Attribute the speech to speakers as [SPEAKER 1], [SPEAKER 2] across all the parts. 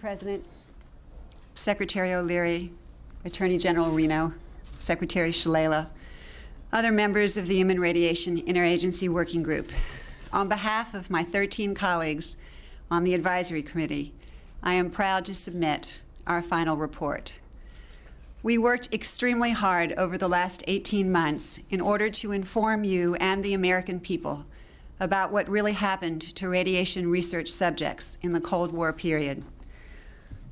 [SPEAKER 1] President, Secretary O'Leary, Attorney General Reno, Secretary Shalala, other members of the Human Radiation Interagency Working Group. On behalf of my 13 colleagues on the Advisory Committee, I am proud to submit our final report. We worked extremely hard over the last 18 months in order to inform you and the American people about what really happened to radiation research subjects in the Cold War period.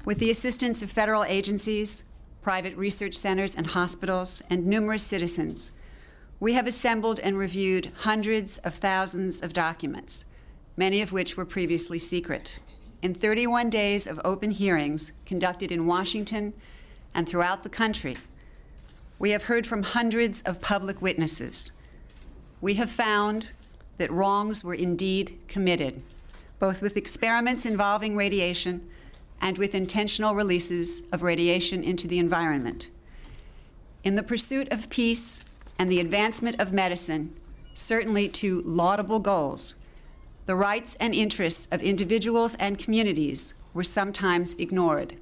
[SPEAKER 1] With the assistance of federal agencies, private research centers and hospitals, and numerous citizens, we have assembled and reviewed hundreds of thousands of documents, many of which were previously secret. In 31 days of open hearings conducted in Washington and throughout the country, we have heard from hundreds of public witnesses. We have found that wrongs were indeed committed, both with experiments involving radiation and with intentional releases of radiation into the environment. In the pursuit of peace and the advancement of medicine, certainly two laudable goals, the rights and interests of individuals and communities were sometimes ignored.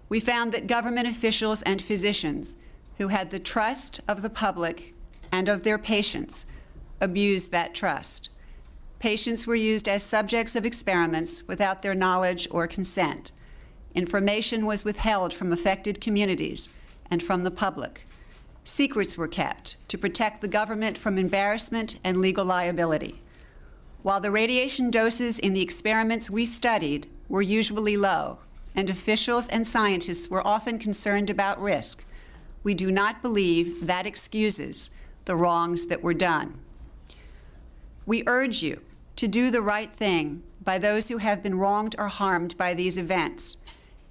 [SPEAKER 1] We found that government officials and physicians who had the trust of the public and of their patients abused that trust. Patients were used as subjects of experiments without their knowledge or consent. Information was withheld from affected communities and from the public. Secrets were kept to protect the government from embarrassment and legal liability. While the radiation doses in the experiments we studied were usually low, and officials and scientists were often concerned about risk, we do not believe that excuses the wrongs that were done. We urge you to do the right thing by those who have been wronged or harmed by these events.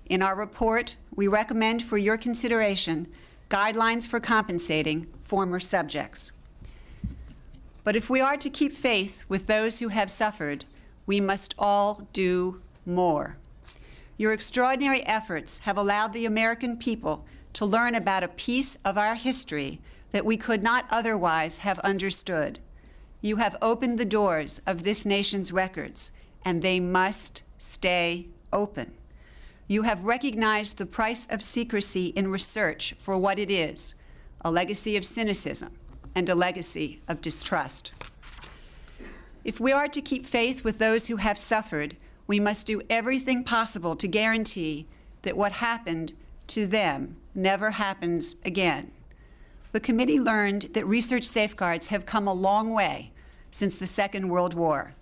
[SPEAKER 1] In our report, we recommend for your consideration guidelines for compensating former subjects. But if we are to keep faith with those who have suffered, we must all do more. Your extraordinary efforts have allowed the American people to learn about a piece of our history that we could not otherwise have understood. You have opened the doors of this nation's records, and they must stay open. You have recognized the price of secrecy in research for what it is, a legacy of cynicism and a legacy of distrust. If we are to keep faith with those who have suffered, we must do everything possible to guarantee that what happened to them never happens again. The committee learned that research safeguards have come a long way since the Second World War.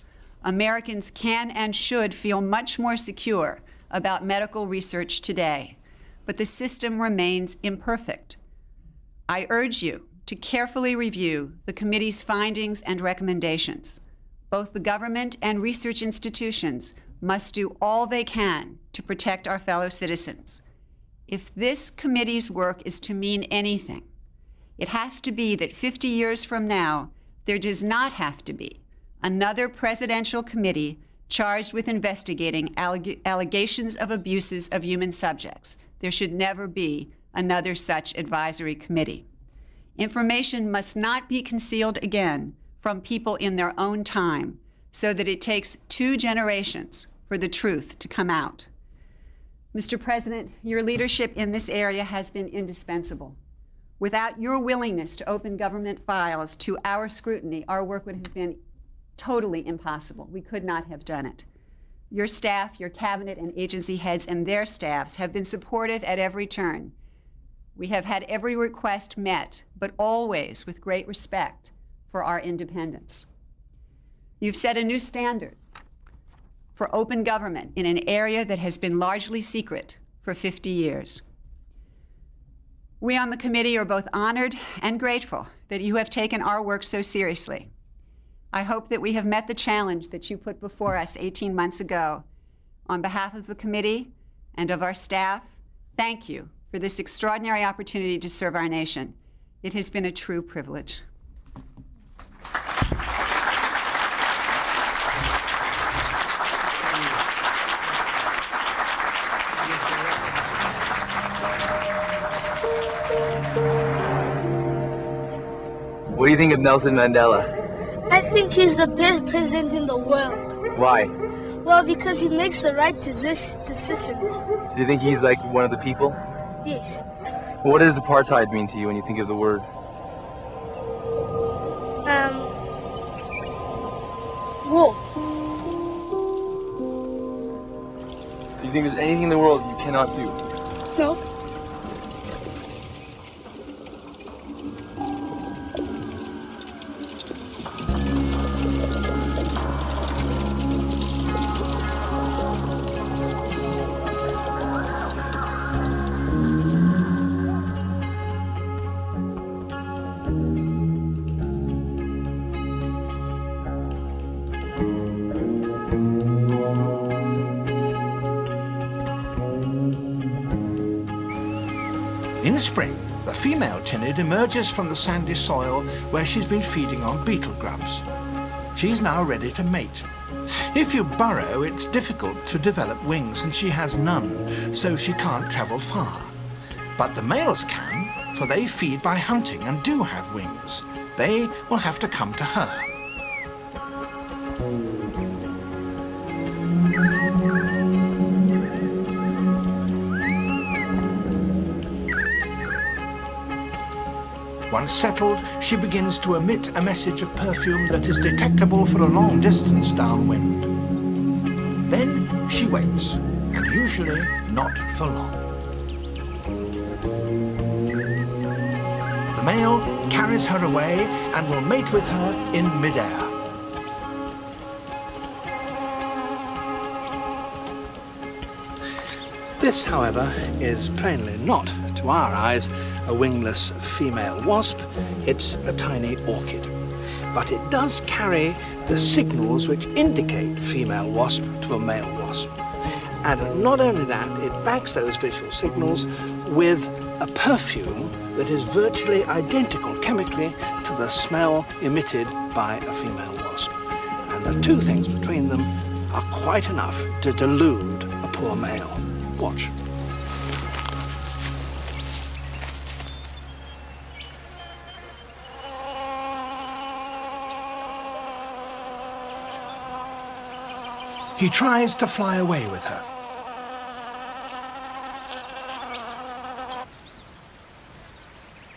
[SPEAKER 1] Americans can and should feel much more secure about medical research today, but the system remains imperfect. I urge you to carefully review the committee's findings and recommendations. Both the government and research institutions must do all they can to protect our fellow citizens. If this committee's work is to mean anything, it has to be that 50 years from now, there does not have to be another presidential committee charged with investigating allegations of abuses of human subjects. There should never be another such advisory committee. Information must not be concealed again from people in their own time, so that it takes 2 generations for the truth to come out. Mr. President, your leadership in this area has been indispensable. Without your willingness to open government files to our scrutiny, our work would have been totally impossible. We could not have done it. Your staff, your cabinet and agency heads and their staffs have been supportive at every turn. We have had every request met, but always with great respect for our independence. You've set a new standard for open government in an area that has been largely secret for 50 years. We on the committee are both honored and grateful that you have taken our work so seriously. I hope that we have met the challenge that you put before us 18 months ago. On behalf of the committee and of our staff, thank you for this extraordinary opportunity to serve our nation. It has been a true privilege.
[SPEAKER 2] What do you think of Nelson Mandela?
[SPEAKER 3] I think he's the best president in the world.
[SPEAKER 2] Why?
[SPEAKER 3] Well, because he makes the right decisions.
[SPEAKER 2] Do you think he's like one of the people?
[SPEAKER 3] Yes.
[SPEAKER 2] What does apartheid mean to you when you think of the word?
[SPEAKER 3] War.
[SPEAKER 2] Do you think there's anything in the world you cannot do?
[SPEAKER 3] No.
[SPEAKER 4] In spring, the female tynid emerges from the sandy soil where she's been feeding on beetle grubs. She's now ready to mate. If you burrow, it's difficult to develop wings, and she has none, so she can't travel far. But the males can, for they feed by hunting and do have wings. They will have to come to her. Once settled, she begins to emit a message of perfume that is detectable for a long distance downwind. Then she waits, and usually not for long. The male carries her away and will mate with her in midair. This, however, is plainly not, to our eyes, a wingless female wasp. It's a tiny orchid. But it does carry the signals which indicate female wasp to a male wasp. And not only that, it backs those visual signals with a perfume that is virtually identical chemically to the smell emitted by a female wasp. And the two things between them are quite enough to delude a poor male. Watch. He tries to fly away with her.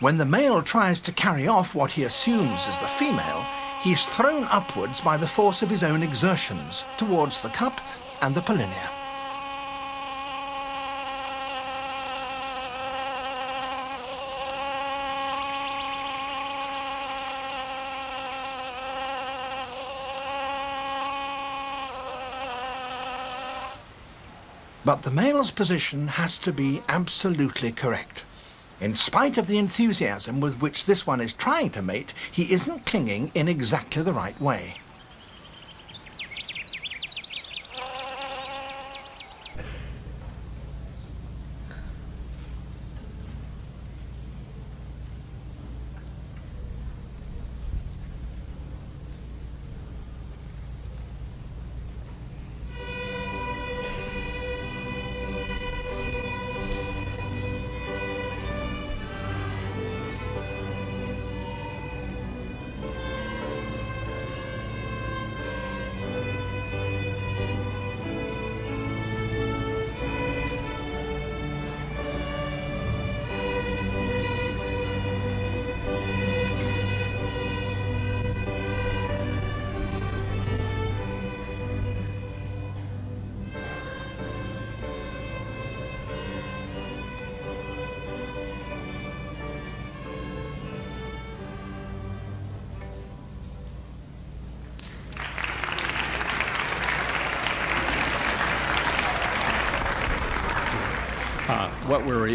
[SPEAKER 4] When the male tries to carry off what he assumes is the female, he's thrown upwards by the force of his own exertions towards the cup and the pollinia. But the male's position has to be absolutely correct. In spite of the enthusiasm with which this one is trying to mate, he isn't clinging in exactly the right way.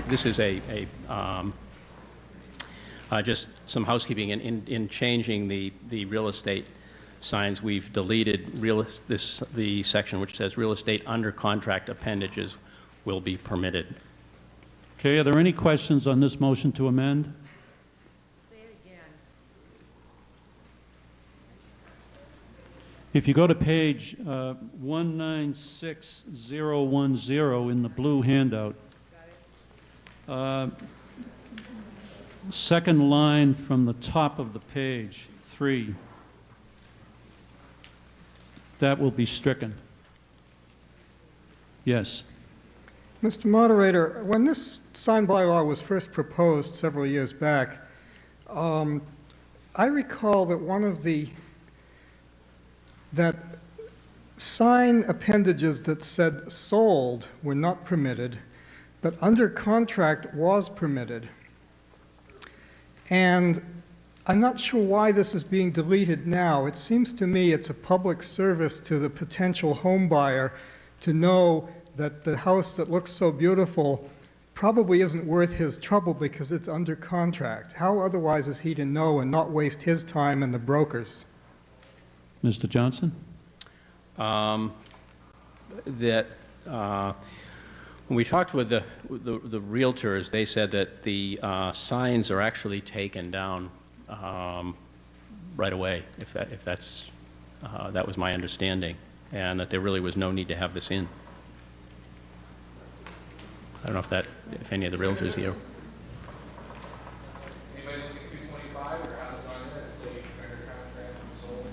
[SPEAKER 5] This is just some housekeeping. In changing the real estate signs, we've deleted the section which says real estate under contract appendages will be permitted.
[SPEAKER 6] Okay, are there any questions on this motion to amend?
[SPEAKER 7] Say it again.
[SPEAKER 6] If you go to page 196010 in the blue handout, second line from the top of the page, 3, that will be stricken. Yes.
[SPEAKER 8] Mr. Moderator, when this sign bylaw was first proposed several years back, I recall that that sign appendages that said sold were not permitted, but under contract was permitted. And I'm not sure why this is being deleted now. It seems to me it's a public service to the potential home buyer to know that the house that looks so beautiful probably isn't worth his trouble because it's under contract. How otherwise is he to know and not waste his time and the brokers?
[SPEAKER 6] Mr. Johnson?
[SPEAKER 5] When we talked with the realtors, they said that the signs are actually taken down right away, that was my understanding, and that there really was no need to have this in. I don't know if any of the realtors here.
[SPEAKER 9] Anybody look at 225 or how it's on there and say under contract and sold?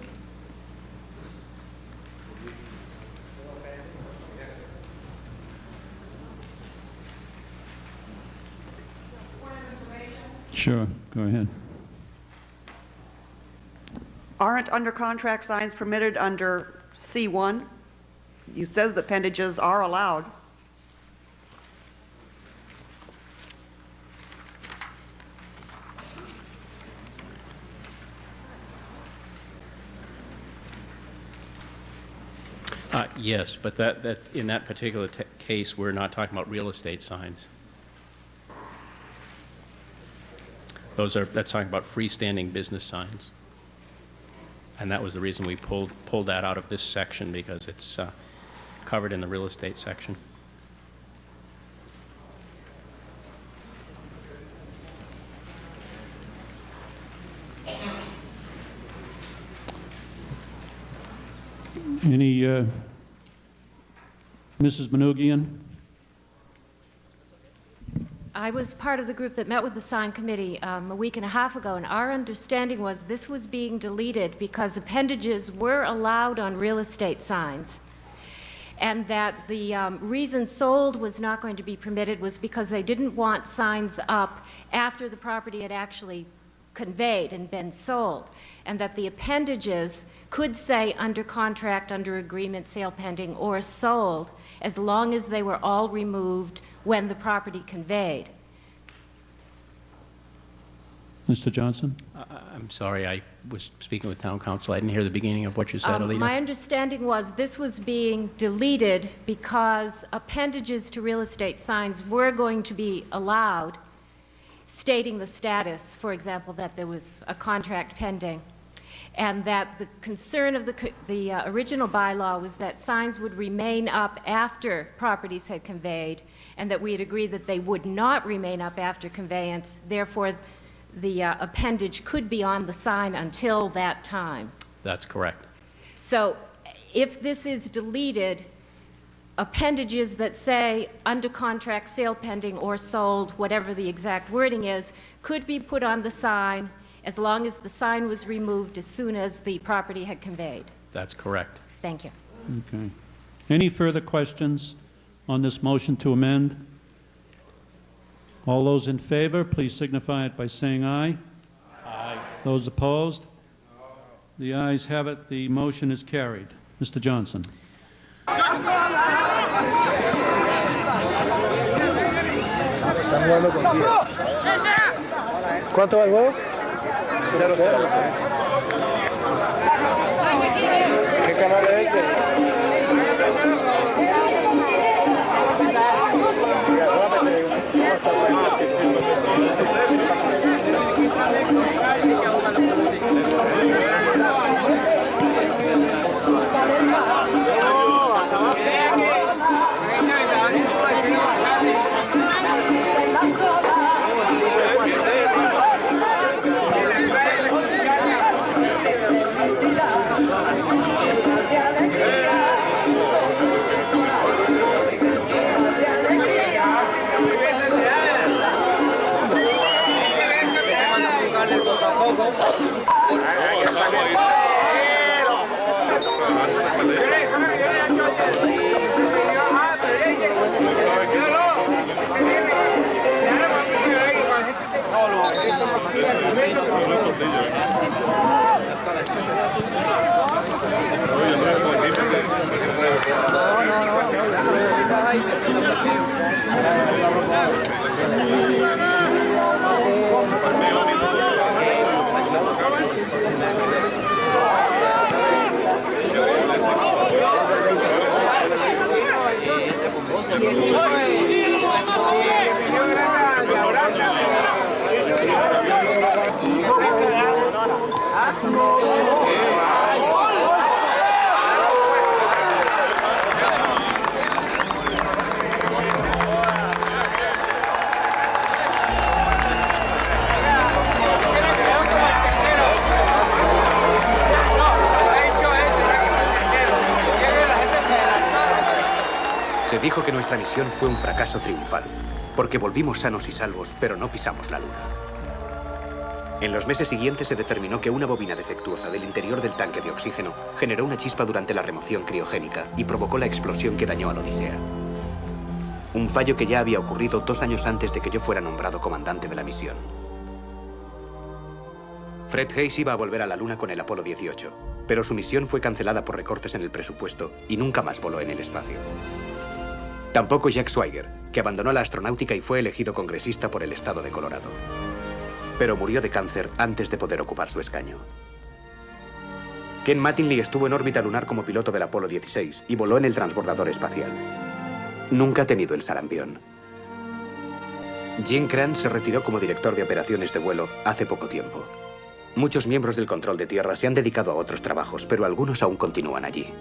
[SPEAKER 6] Sure, go ahead.
[SPEAKER 10] Aren't under contract signs permitted under C1? It says the appendages are allowed.
[SPEAKER 5] Yes, but that in that particular case, we're not talking about real estate signs. That's talking about freestanding business signs. And that was the reason we pulled that out of this section, because it's covered in the real estate section.
[SPEAKER 6] Any, Mrs. Manoogian?
[SPEAKER 7] I was part of the group that met with the sign committee a week and a half ago, and our understanding was this was being deleted because appendages were allowed on real estate signs, and that the reason sold was not going to be permitted was because they didn't want signs up after the property had actually conveyed and been sold, and that the appendages could say under contract, under agreement, sale pending, or sold, as long as they were all removed when the property conveyed.
[SPEAKER 6] Mr. Johnson?
[SPEAKER 5] I'm sorry, I was speaking with town council. I didn't hear the beginning of what you said, Alita.
[SPEAKER 7] My understanding was this was being deleted because appendages to real estate signs were going to be allowed, stating the status, for example, that there was a contract pending, and that the concern of the original bylaw was that signs would remain up after properties had conveyed, and that we had agreed that they would not remain up after conveyance. Therefore, the appendage could be on the sign until that time.
[SPEAKER 5] That's correct.
[SPEAKER 7] So if this is deleted, appendages that say under contract, sale pending, or sold, whatever the exact wording is, could be put on the sign as long as the sign was removed as soon as the property had conveyed.
[SPEAKER 5] That's correct.
[SPEAKER 7] Thank you.
[SPEAKER 6] Okay. Any further questions on this motion to amend? All those in favor, please signify it by saying aye. Aye. Those opposed? No. The ayes have it. The motion is carried. Mr. Johnson.
[SPEAKER 2] ¿Cuánto va el huevo? 0-0. ¿Qué canal es este?
[SPEAKER 11] Se dijo que nuestra misión fue un fracaso triunfal, porque volvimos sanos y salvos, pero no pisamos la Luna. En los meses siguientes se determinó que una bobina defectuosa del interior del tanque de oxígeno generó una chispa durante la remoción criogénica y provocó la explosión que dañó a la Odisea. Un fallo que ya había ocurrido 2 años antes de que yo fuera nombrado comandante de la misión. Fred Hayes iba a volver a la Luna con el Apolo 18, pero su misión fue cancelada por recortes en el presupuesto y nunca más voló en el espacio. Tampoco Jack Swigert, que abandonó la astronáutica y fue elegido congresista por el estado de Colorado. Pero murió de cáncer antes de poder ocupar su escaño. Ken Mattingly estuvo en órbita lunar como piloto del Apolo 16 y voló en el transbordador espacial. Nunca ha tenido el sarampión. Jim Kranz se retiró como director de operaciones de vuelo hace poco tiempo. Muchos miembros del control de tierra se han dedicado a otros trabajos, pero algunos aún continúan allí.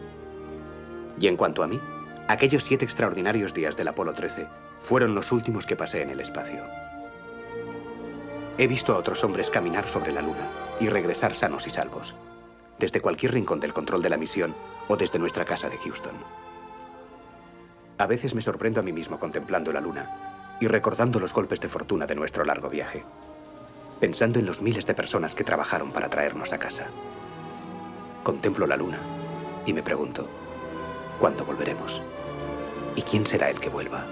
[SPEAKER 11] Y en cuanto a mí, aquellos 7 extraordinarios días del Apolo 13 fueron los últimos que pasé en el espacio. He visto a otros hombres caminar sobre la Luna y regresar sanos y salvos, desde cualquier rincón del control de la misión o desde nuestra casa de Houston. A veces me sorprendo a mí mismo contemplando la Luna y recordando los golpes de fortuna de nuestro largo viaje, pensando en los miles de personas que trabajaron para traernos a casa. Contemplo la Luna y me pregunto, ¿cuándo volveremos? ¿Y quién será el que vuelva?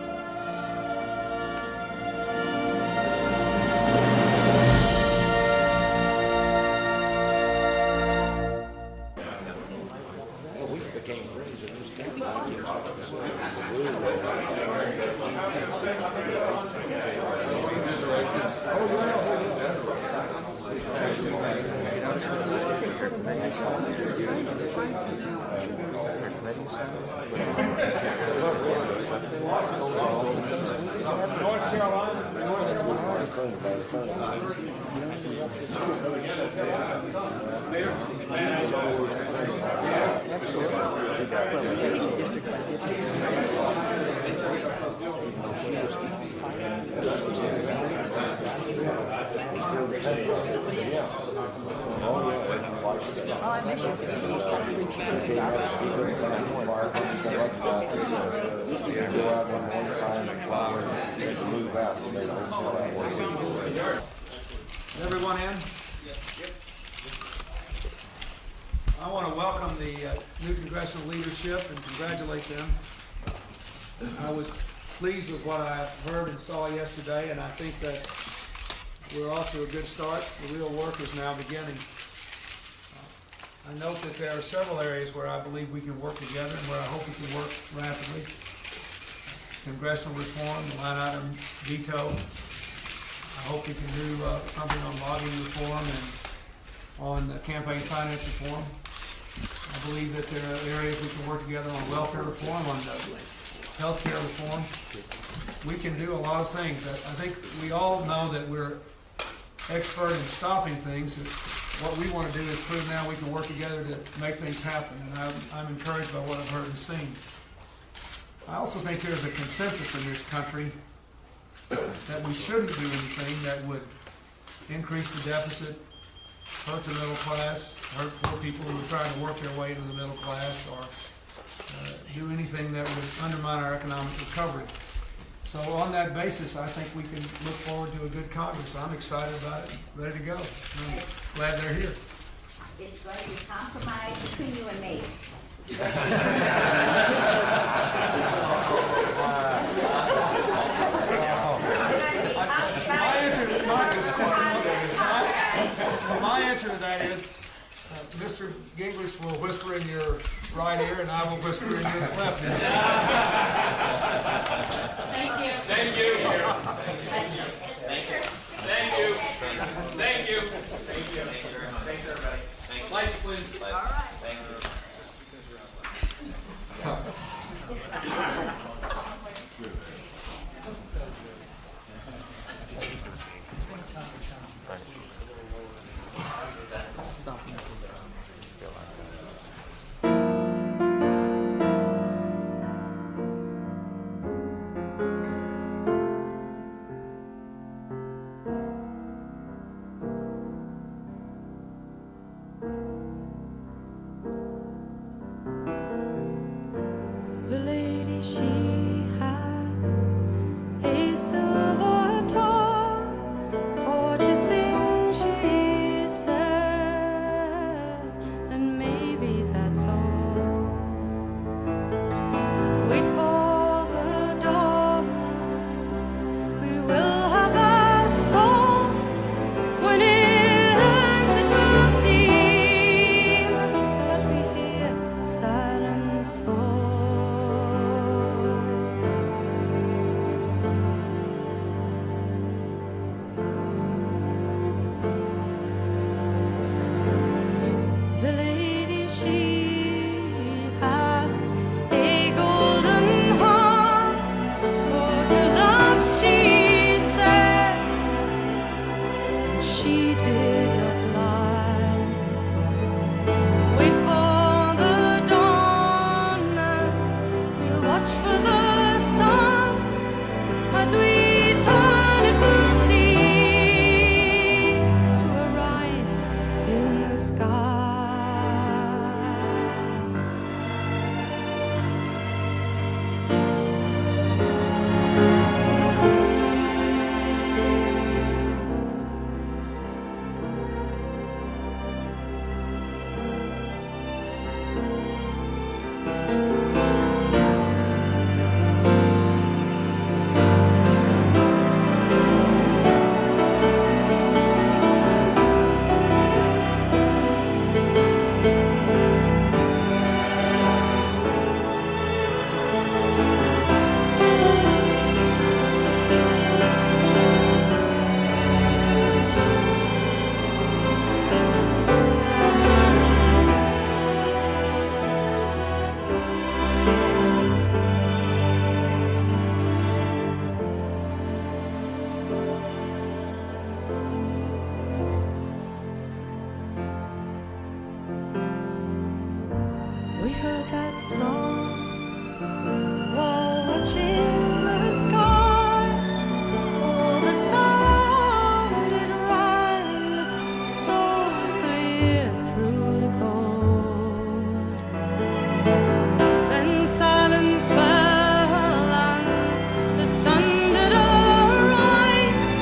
[SPEAKER 12] Everyone in? I want to welcome the new congressional leadership and congratulate them. I was pleased with what I heard and saw yesterday, and I think that we're off to a good start. The real work is now beginning. I note that there are several areas where I believe we can work together and where I hope we can work rapidly. Congressional reform, the line item veto. I hope we can do something on lobbying reform and on campaign finance reform. I believe that there are areas we can work together on welfare reform, on healthcare reform. We can do a lot of things. I think we all know that we're expert in stopping things. What we want to do is prove now we can work together to make things happen, and I'm encouraged by what I've heard and seen. I also think there's a consensus in this country that we shouldn't do anything that would increase the deficit, hurt the middle class, hurt poor people who are trying to work their way into the middle class, or do anything that would undermine our economic recovery. So on that basis, I think we can look forward to a good Congress. I'm excited about it, ready to go. I'm glad they're here.
[SPEAKER 13] It's going to be a compromise between you and me.
[SPEAKER 12] My answer to Marcus' question, my My answer to that is, Mr. Gingrich will whisper in your right ear, and I will whisper in your left ear.
[SPEAKER 9] Thank you. Thank you. Thank you. Thank you. Thank you. Thank you. Thank you. Thanks, everybody. Thanks. Lights, please. All right. Thank you.
[SPEAKER 14] The lady, she had a silver tongue for to sing, she said, and maybe that's all. Wait for the dawn, we will have that song. When it ends, it will seem that we hear silence fall. The lady, she had a golden heart for to love, she said, and she did not lie. Wait for the dawn, and we'll watch for the sun. As we turn, it will seem to arise in the sky. We heard that song while watching the sky. Oh, the sound, it rang so clear through the cold. Then silence fell and the sun did arise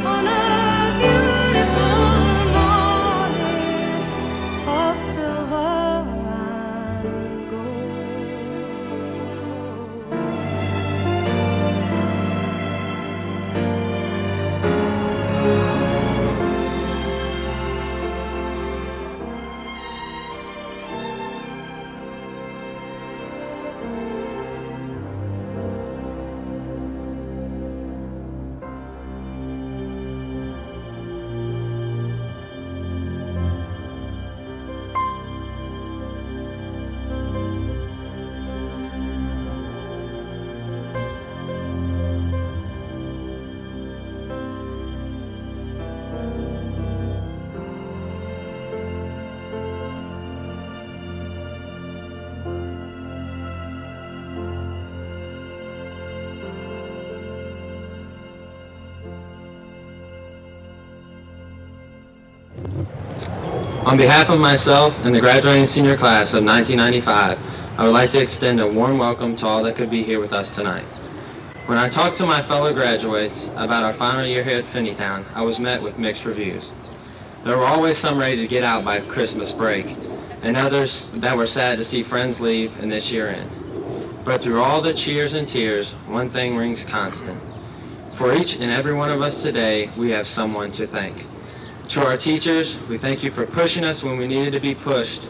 [SPEAKER 14] on a beautiful morning of silver and gold.
[SPEAKER 15] On behalf of myself and the graduating senior class of 1995, I would like to extend a warm welcome to all that could be here with us tonight. When I talked to my fellow graduates about our final year here at Finneytown, I was met with mixed reviews. There were always some ready to get out by Christmas break, and others that were sad to see friends leave and this year end. But through all the cheers and tears, one thing rings constant. For each and every one of us today, we have someone to thank. To our teachers, we thank you for pushing us when we needed to be pushed,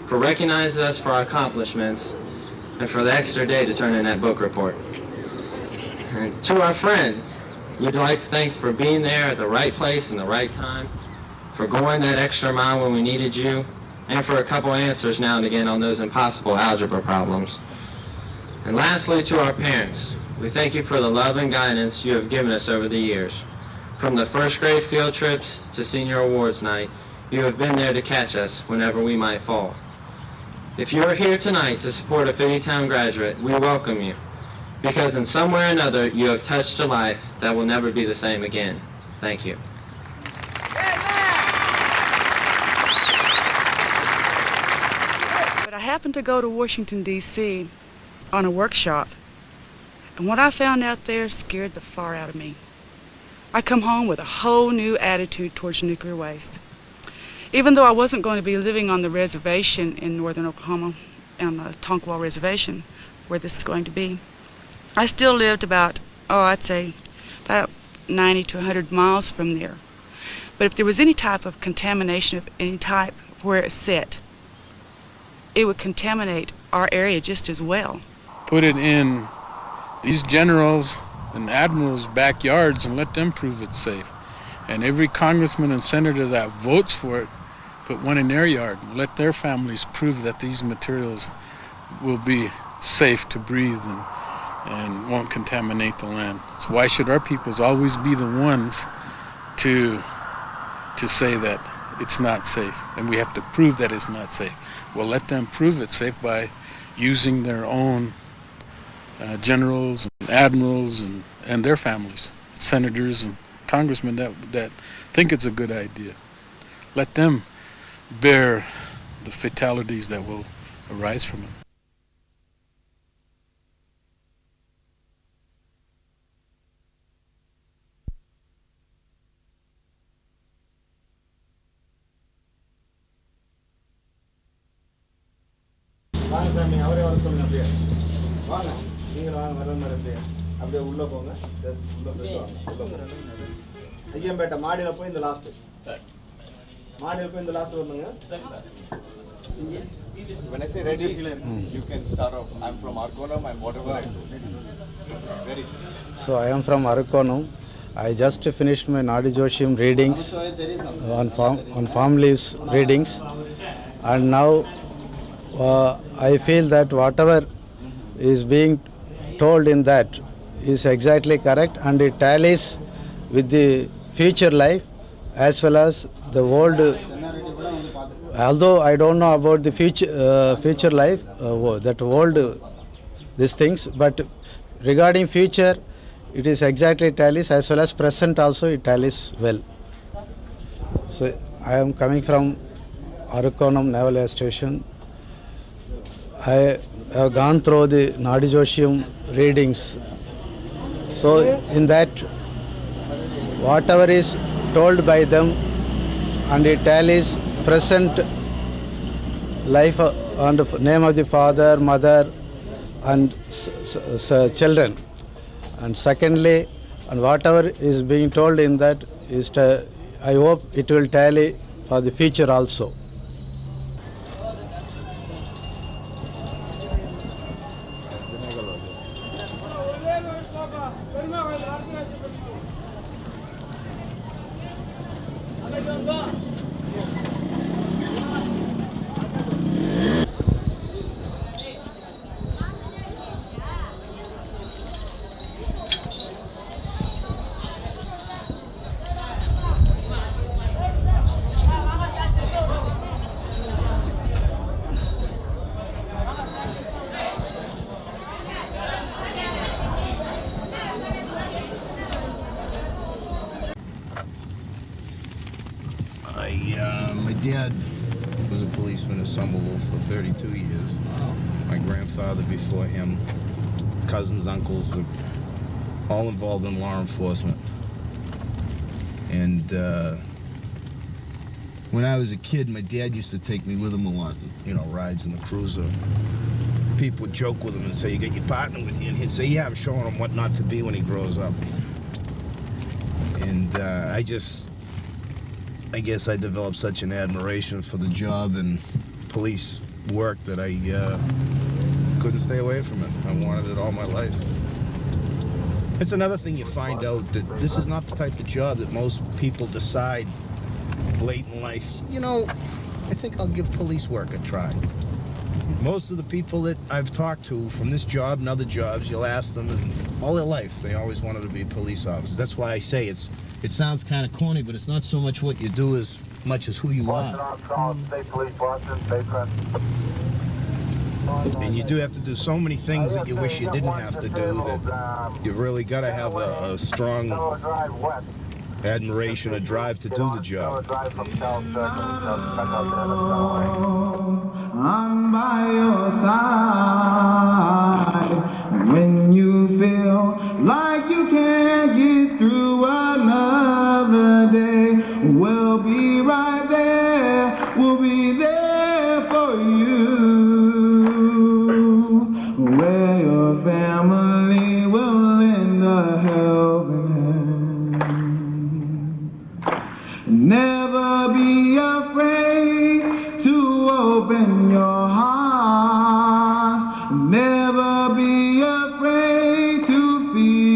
[SPEAKER 15] for recognizing us for our accomplishments, and for the extra day to turn in that book report. And to our friends, we'd like to thank you for being there at the right place and the right time, for going that extra mile when we needed you, and for a couple answers now and again on those impossible algebra problems. And lastly, to our parents, we thank you for the love and guidance you have given us over the years. From the first grade field trips to senior awards night, you have been there to catch us whenever we might fall. If you are here tonight to support a Finneytown graduate, we welcome you, because in some way or another you have touched a life that will never be the same again. Thank you.
[SPEAKER 16] But I happened to go to Washington, D.C. on a workshop, and what I found out there scared the far out of me. I come home with a whole new attitude towards nuclear waste. Even though I wasn't going to be living on the reservation in northern Oklahoma, on the Tonkwall Reservation, where this was going to be, I still lived about, I'd say about 90 to 100 miles from there. But if there was any type of contamination of any type where it sat, it would contaminate our area just as well.
[SPEAKER 17] Put it in these generals and admirals' backyards and let them prove it's safe. And every congressman and senator that votes for it, put one in their yard. Let their families prove that these materials will be safe to breathe and won't contaminate the land. So why should our peoples always be the ones to say that it's not safe and we have to prove that it's not safe? Well, let them prove it's safe by using their own generals and admirals and their families, senators and congressmen that think it's a good idea. Let them bear the fatalities that will arise from it.
[SPEAKER 12] வாங்க சாமி அவரே வர சொல்லுங்க அப்படியே வாங்க நீங்கள் வாங்க வர மாதிரி அப்படியே உள்ளே போங்க உள்ளே போயிட்டு வாங்க ஐயம்பேட்டை மாடியில் போய் இந்த லாஸ்ட்டு மாடியில் போய் இந்த லாஸ்ட்டு வந்துங்க சரி sir When I say ready, you can start off. I'm from Arkonam and whatever I do. Ready?
[SPEAKER 18] So I am from Arkonam. I just finished my Nadi Joshim readings on farm leaves readings, and now I feel that whatever is being told in that is exactly correct, and it tallies with the future life as well as the world. Although I don't know about the future life, that world, these things, but regarding future, it is exactly tallies, as well as present also it tallies well. So I am coming from Arakonam Naval Air Station. I have gone through the Nadi Joshim readings. So in that, whatever is told by them, and it tallies present life and name of the father, mother, and children. And secondly, and whatever is being told in that is, I hope it will tally for the future also.
[SPEAKER 19] My dad was a policeman in Somerville for 32 years. My grandfather before him, cousins, uncles, were all involved in law enforcement. And when I was a kid, my dad used to take me with him a lot, you know, rides in the cruiser. People would joke with him and say, "You got your partner with you?" And he'd say, "Yeah, I'm showing him what not to be when he grows up." And I just I guess I developed such an admiration for the job and police work that I couldn't stay away from it. I wanted it all my life. It's another thing you find out, that this is not the type of job that most people decide late in life. You know, I think I'll give police work a try. Most of the people that I've talked to from this job and other jobs, you'll ask them, and all their life they always wanted to be police officers. That's why I say it sounds kind of corny, but it's not so much what you do as much as who you are.
[SPEAKER 20] State Police, Boston, State Press.
[SPEAKER 19] And you do have to do so many things that you wish you didn't have to do, that you've really got to have a strong admiration, a drive to do the job.
[SPEAKER 20] I'm by your side when you feel like you can't get through another day. We'll be right there, we'll be there for you, where your family will lend a helping hand. Never be afraid to open your heart. Never be afraid to feel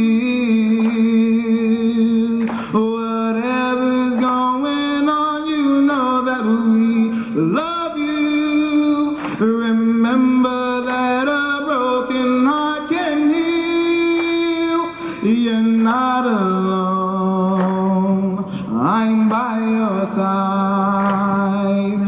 [SPEAKER 20] whatever's going on. You know that we love you. Remember that a broken heart can heal. You're not alone. I'm by your side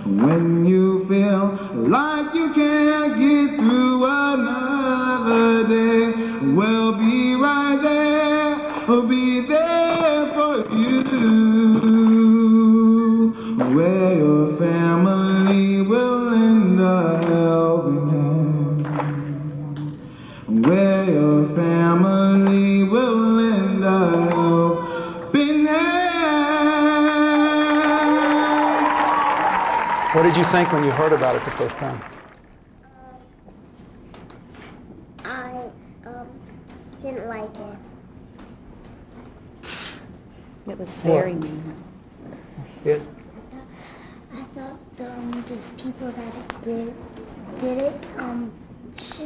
[SPEAKER 20] when you feel like you can't get through another day. We'll be right there, we'll be there for you, where your family will lend a helping hand, where your family will lend a helping hand.
[SPEAKER 12] What did you think when you heard about it the first time?
[SPEAKER 21] I didn't like it.
[SPEAKER 22] It was very mean.
[SPEAKER 12] It?
[SPEAKER 21] I thought these people that did it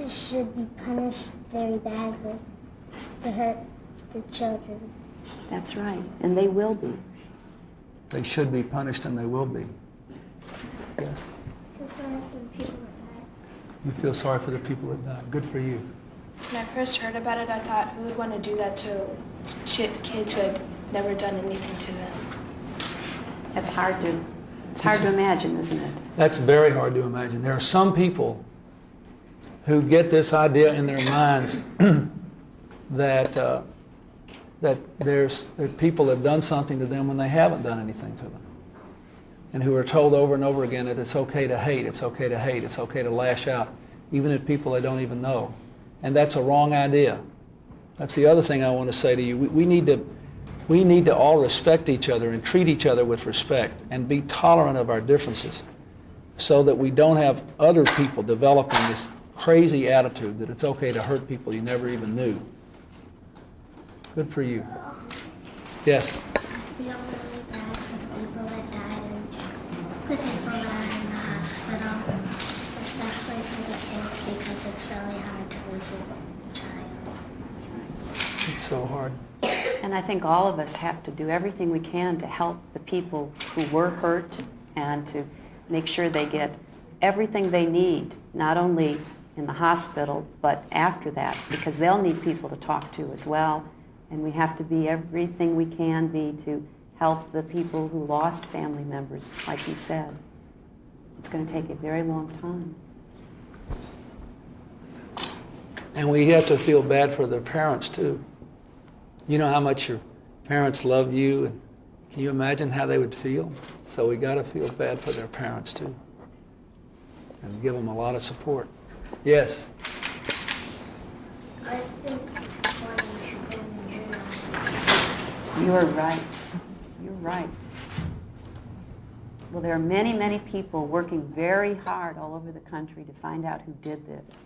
[SPEAKER 21] should be punished very badly to hurt the children.
[SPEAKER 22] That's right, and they will be.
[SPEAKER 12] They should be punished, and they will be. Yes?
[SPEAKER 21] I feel sorry for the people that died.
[SPEAKER 12] You feel sorry for the people that died. Good for you.
[SPEAKER 23] When I first heard about it, I thought, who would want to do that to kids who had never done anything to them?
[SPEAKER 22] It's hard to imagine, isn't it?
[SPEAKER 12] That's very hard to imagine. There are some people who get this idea in their minds that there's people that have done something to them when they haven't done anything to them, and who are told over and over again that it's okay to hate, it's okay to hate, it's okay to lash out, even at people they don't even know. And that's a wrong idea. That's the other thing I want to say to you. We need to all respect each other and treat each other with respect and be tolerant of our differences, so that we don't have other people developing this crazy attitude that it's okay to hurt people you never even knew. Good for you. Yes?
[SPEAKER 21] I feel really bad for the people that died and the people that are in the hospital, especially for the kids, because it's really hard to lose a child.
[SPEAKER 12] It's so hard.
[SPEAKER 22] And I think all of us have to do everything we can to help the people who were hurt and to make sure they get everything they need, not only in the hospital, but after that, because they'll need people to talk to as well. And we have to be everything we can be to help the people who lost family members, like you said. It's going to take a very long time.
[SPEAKER 12] And we have to feel bad for their parents, too. You know how much your parents love you, and can you imagine how they would feel? So we got to feel bad for their parents, too, and give them a lot of support. Yes?
[SPEAKER 21] I think before you should go in jail.
[SPEAKER 22] You're right. You're right. Well, there are many, many people working very hard all over the country to find out who did this.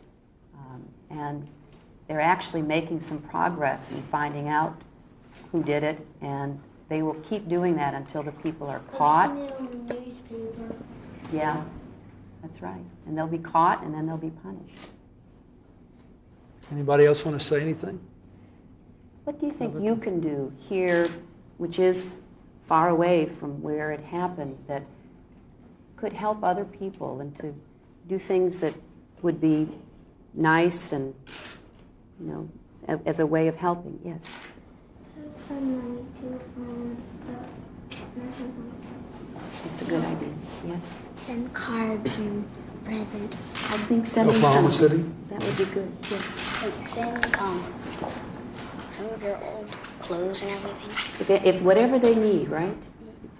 [SPEAKER 22] And they're actually making some progress in finding out who did it, and they will keep doing that until the people are caught. Yeah, that's right. And they'll be caught, and then they'll be punished.
[SPEAKER 12] Anybody else want to say anything?
[SPEAKER 22] What do you think you can do here, which is far away from where it happened, that could help other people and to do things that would be nice and, you know, as a way of helping? Yes.
[SPEAKER 21] Send money to the nursing homes.
[SPEAKER 22] That's a good idea. Yes.
[SPEAKER 21] Send carbs and presents.
[SPEAKER 22] I think sending
[SPEAKER 12] Oklahoma
[SPEAKER 22] some,
[SPEAKER 12] City?
[SPEAKER 22] that would be good. Yes.
[SPEAKER 21] Like send some of your old clothes and everything.
[SPEAKER 22] If whatever they need, right?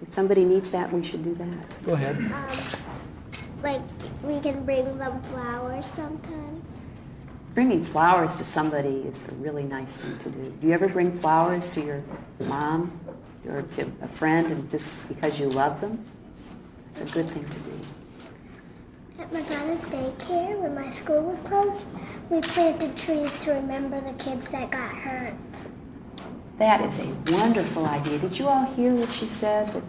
[SPEAKER 22] If somebody needs that, we should do that.
[SPEAKER 12] Go ahead.
[SPEAKER 21] Like we can bring them flowers sometimes.
[SPEAKER 22] Bringing flowers to somebody is a really nice thing to do. Do you ever bring flowers to your mom or to a friend and just because you love them? It's a good thing to do.
[SPEAKER 21] At my father's daycare, when my school was closed, we planted trees to remember the kids that got hurt.
[SPEAKER 22] That is a wonderful idea. Did you all hear what she said? That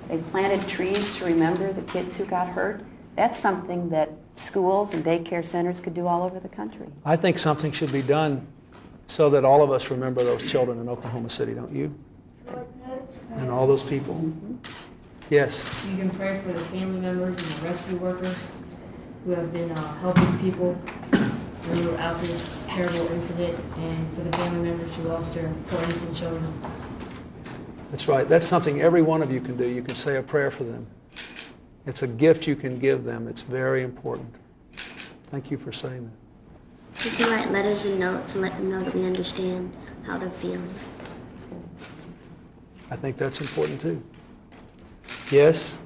[SPEAKER 22] they planted trees to remember the kids who got hurt? That's something that schools and daycare centers could do all over the country.
[SPEAKER 12] I think something should be done so that all of us remember those children in Oklahoma City, don't you? And all those people. Yes.
[SPEAKER 1] You can pray for the family members and the rescue workers who have been helping people throughout this terrible incident, and for the family members who lost their poor innocent children.
[SPEAKER 12] That's right. That's something every one of you can do. You can say a prayer for them. It's a gift you can give them. It's very important. Thank you for saying that.
[SPEAKER 21] We can write letters and notes and let them know that we understand how they're feeling.
[SPEAKER 12] I think that's important too. Yes?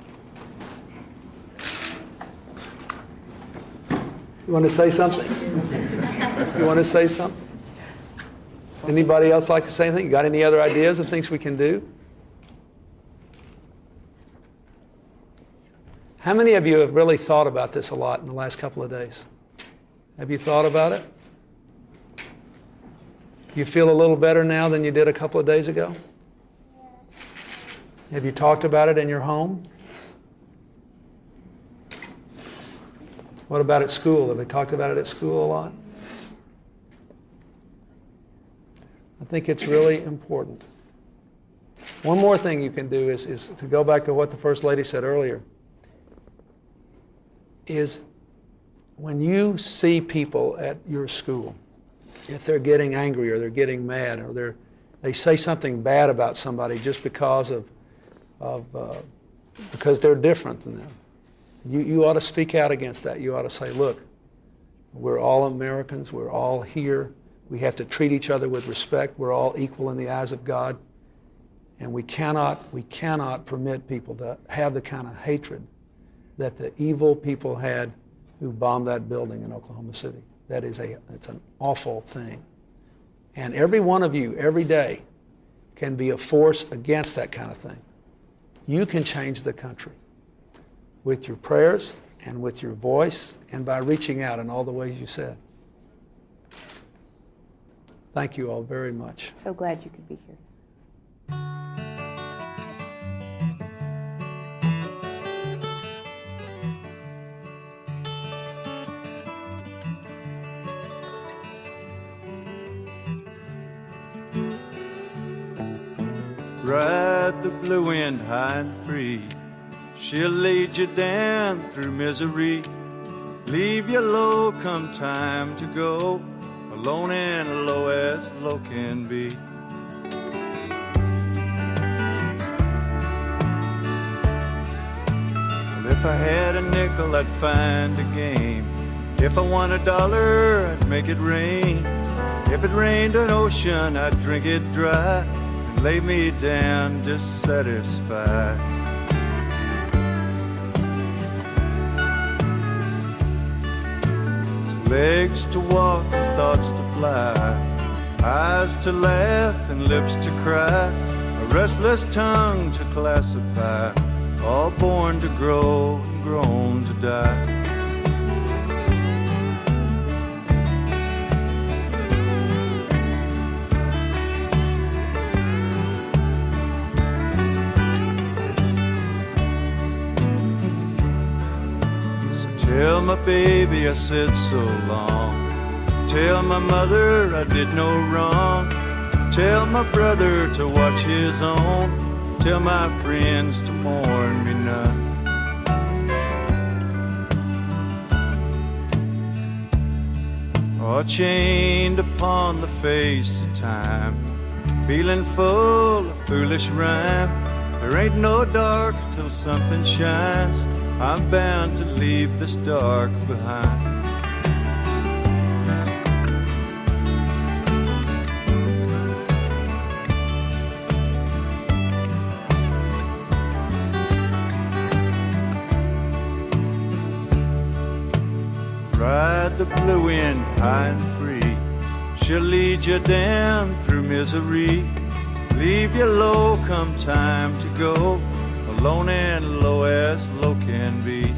[SPEAKER 12] You want to say something? You want to say something? Anybody else like to say anything? You got any other ideas of things we can do? How many of you have really thought about this a lot in the last couple of days? Have you thought about it? You feel a little better now than you did a couple of days ago? Have you talked about it in your home? What about at school? Have we talked about it at school a lot? I think it's really important. One more thing you can do is to go back to what the First Lady said earlier, is when you see people at your school, if they're getting angry or they're getting mad or they say something bad about somebody just because because they're different than them, you ought to speak out against that. You ought to say, look, we're all Americans, we're all here, we have to treat each other with respect, we're all equal in the eyes of God, and we cannot permit people to have the kind of hatred that the evil people had who bombed that building in Oklahoma City. It's an awful thing. And every one of you, every day, can be a force against that kind of thing. You can change the country with your prayers and with your voice and by reaching out in all the ways you said. Thank you all very much.
[SPEAKER 22] So glad you could be here.
[SPEAKER 3] Ride the blue wind high and free. She'll lead you down through misery. Leave you low come time to go, alone and low as low can be. Well, if I had a nickel, I'd find a game. If I won $1, I'd make it rain. If it rained an ocean, I'd drink it dry. Lay me down dissatisfied. It's legs to walk and thoughts to fly, eyes to laugh and lips to cry, a restless tongue to classify, all born to grow and grown to die. my baby I said so long. Tell my mother I did no wrong. Tell my brother to watch his own. Tell my friends to mourn me none. Oh, chained upon the face of time, feeling full of foolish rhyme. There ain't no dark till something shines. I'm bound to leave this dark behind. Ride the blue wind high and free. She'll lead you down through misery. Leave you low come time to go, alone and low as low can be.